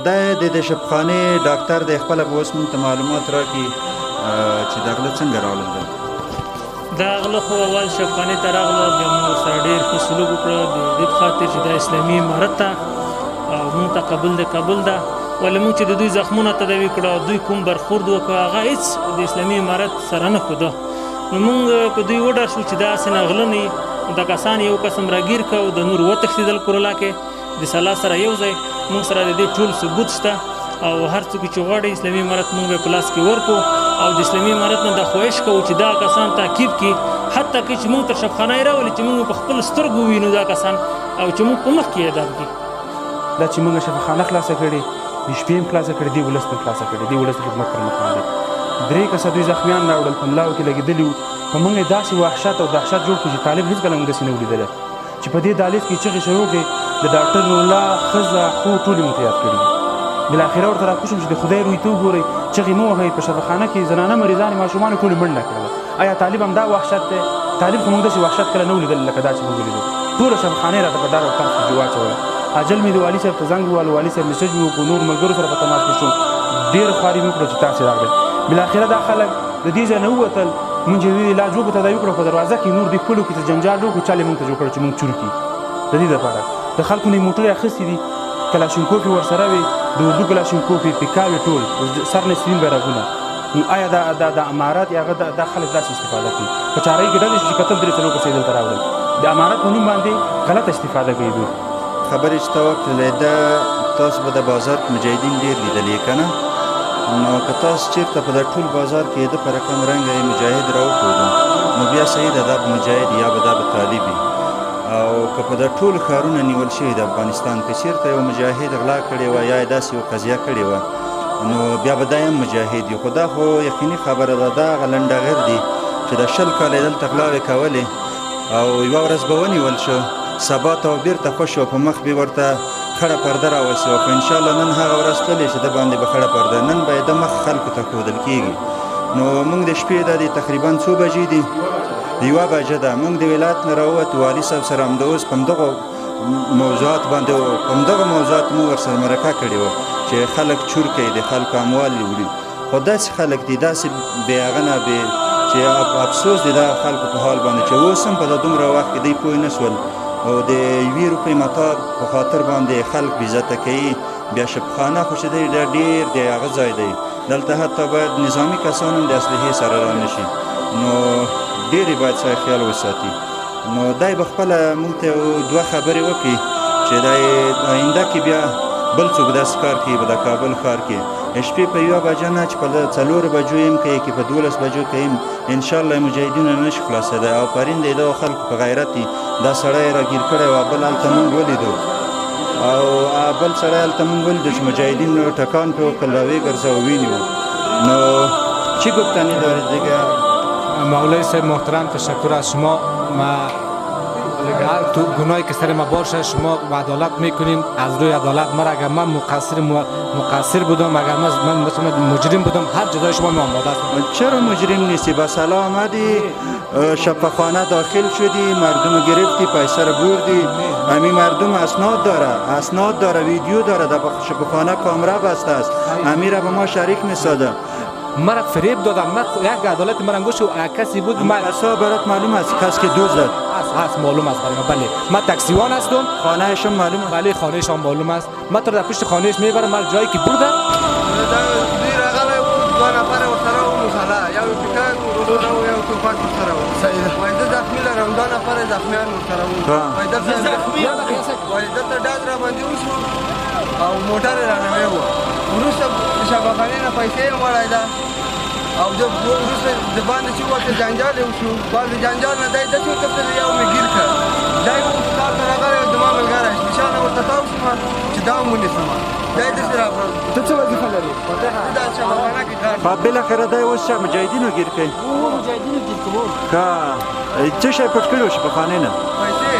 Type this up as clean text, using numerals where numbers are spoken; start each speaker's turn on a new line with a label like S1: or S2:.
S1: دا د شفخانې ډاکټر د خپله به اوس موږ ته معلومات راکړي چې د غله څنګه راغلل
S2: دا غله خو اول شفخانې ته راغله بیا موږ ورسره ډېر ښه سلوک وکړه د دې په خاطر چې دا اسلامي امارت ته او موږ ته قبول ده ولې موږ چې د دوی زخمونه تداوي کړه دوی کوم برخورد وکړه هغه هېڅ د اسلامي امارت سره نه ښوده نو موږ په دوی وډار شو چې دا هسې نه غله نه وي دا کسان یو قسم راګیر کړه او د نور وتښتېدل کورلا کې د سلا سره یو ځای موږ سره د دې ټول ثبوت شته او هر څوک چې غواړي اسلامي امارت موږ به په لاس کې ورکړو او د اسلامي امارت نه دا خواهش کوو چې دا کسان تعقیب کړي حتی که چې موږ تر شفخانه یې راولي چې موږ په خپلو سترګو ووینو دا کسان او چې موږ په مخ کې اعدام کړي
S3: دا چې موږ شفخانه خلاصه کړې د شپې هم خلاصه کړې دې ولس هم خلاصه کړې دې ولس د خدمت پر مخ باندې 3 کسه دوی زخمیان راوړل په ملاو کې لګېدلي وو په موږ یې داسې وحشت او دهشت جوړ کړو چې طالب هېڅکله موږ داسې نه و لیدلی چې په دې دهلیز کې چغې شروع کړې د ډاکټر نورالله ښځه خور ټولې موږ ته یاد کړي دي بالاخره ورته راکوز شوم چې د خدای روی ته وګورئ چغې مه وهئ په شفاخانه کې زنانه مریضانې ماشومانې ټولې منډه کړله آیا طالب هم دا وحشت دی طالب خو موږ داسې وحشت کله نه و لیدلی لکه دا چې موږ ولیدو ټوله شفاخانه یې راته په ډار او تنګ کې واچوله اجل مې د والي صاحب ته زنګ ووهلو والي صاحب میسج مې وکړو نور ملګرو سره په تماس کې شوم ډېره خواري مې وکړه چې تاسې راغلئ بالاخره دا خلک د دې ځای نه ووتل مونږ چې د دې علاج وکړو تداوي کړو په دروازه کې نور دوی خپلو کې څه جنجال جوړ کړو چل یې مونږ ته جوړ کړو چې مونږ چور کړي د دې دپاره د خلکو نه یې موټرې اخیستې دي کلاشینکوف یې ورسره وې د اردو کلاشینکوف یې پیکاوې ټول سر نه سپین بیرغونه نو آیا دا امارات یا هغه دا خلک داسې استفاده کوي په چارهیي کې ډلې چې کتل 3 کسې دلته راوړل د امارات په نوم باندې غلطه استفاده کوي دوی
S1: خبرې چې تا وکړلې ده تاسو به د بازار کې مجاهدین ډېر لیدلي که نه نو که تاسو چېرته په دا ټول بازار کې د په رقم رنګه یې مجاهد راوښودو نو بیا صحیح ده دا به مجاهد یا به دا به طالب وي او که په دا ټول ښارونه نیول شوي د افغانستان که چېرته یو مجاهد غلا کړې وه یا یې داسې یو قضیه کړې وه نو بیا به دا هم مجاهد وي خو دا خو یقیني خبره ده دا هغه لنډغر دي چې د 20 کاله یې دلته غلاوې کولې او یوه ورځ به ونیول شو سبا ته بیرته خوش و په مخ به ورته خړه پرده راوسي او په انشاءالله نن هغه ورځ تللی چې د باندې به خړه پرده نن به یې د مخ خلکو ته ښودل کېږي نو موږ د شپې دا د تقریبا څو بجې دي 1 بجه ده موږ د ولایت نه راووتو والي صاحب سره همدا اوس په همدغو موضوعات باندې په همدغه موضوعات مو ورسره مرکه کړې وه چې خلک چور کوي د خلکو اموال یې وړي خو داسې خلک دي داسې بې هغه نه چې افسوس دی دا خلکو په حال باندې چې اوس هم په دا دومره وخت کې دوی پوه نه شول او د 1 روپۍ متار په خاطر باندې خلک بېعزته کوي بیا شفخانه خو چې دی دا ډېر د هغه ځای دی دلته حتی باید نظامي کسان هم د اسلحې سره را نه شي نو ډېرې باید سره خیال وساتي نو دی به خپله موږ ته 2 خبرې وکړي چې دی آینده کې بیا بل څوک داسې کار کوي به د کابل ښار کې شپې په 1 بجه نه چې په 4 بجو یم کوي که په 12 بجو کوي انشاءالله مجاهدینو نه شي خلاصېدی او پرین د دغو خلکو په غیرت دي دا سړی یې راګیر کړی و بل هلته مونږ ولیدو او بل سړی هلته مونږ ولیدو چې مجاهدینو ټکان پرې وکړل راویې ګرځه ونیو نو چی گفتنی دارید دیگه؟
S4: مولای صاحب محترم تشکر از شما تو گناهی که سر ما باشه شما عدالت میکنیم از روی عدالت مرا اگر من مقصر بودم اگر من مثلا مجرم بودم هر جزای شما آماده هستم
S1: چرا مجرم نیستی با سلام آمدی شفاخانه داخل شدی مردم گرفتی پیسه رو بردی همین مردم اسناد داره ویدیو داره در شفاخانه کامرا بسته است امیر به ما شریک میساده
S4: مرا فریب دادم من یک عدالت مرنگوش و کسی بود
S1: من اصلا برات معلوم است کسی که دزد
S4: هست معلوم است برای من بله من تاکسیوان هستم
S1: خانه شما معلوم است
S4: بله خانه شما معلوم است من تو در پشت خانهش میبرم من جایی که برده
S5: دو نفر ورسره و مساله یو پیکان ورسره و یو توپک ورسره و وای زه زخمي لرم 2 نفر زخمیان ورسره و وای دلته ډاډ را باندې وشو او موټر یې رانه و وروسته شفاخانې نه پیسې یې وړی ده او زه وروسته د باندې چې ورته جنجال یې وشو بعد د جنجال نه دی داسې وکتل یو مې ګیر کړ دی اوس کار ته راغلی زما ملګری نشانه ورته تاو شوم چې دا هم ونیسم دی داسې راغلل
S3: ته څه وظیفه لرې
S5: دا شفاخانه کې کار
S1: خب بالاخره دی اوس څه مجاهدینو ګیر کوي
S5: مجاهدینو ګیر کوو
S1: ښه څه شی پټ کړي و شفاخانې نه
S5: پیسې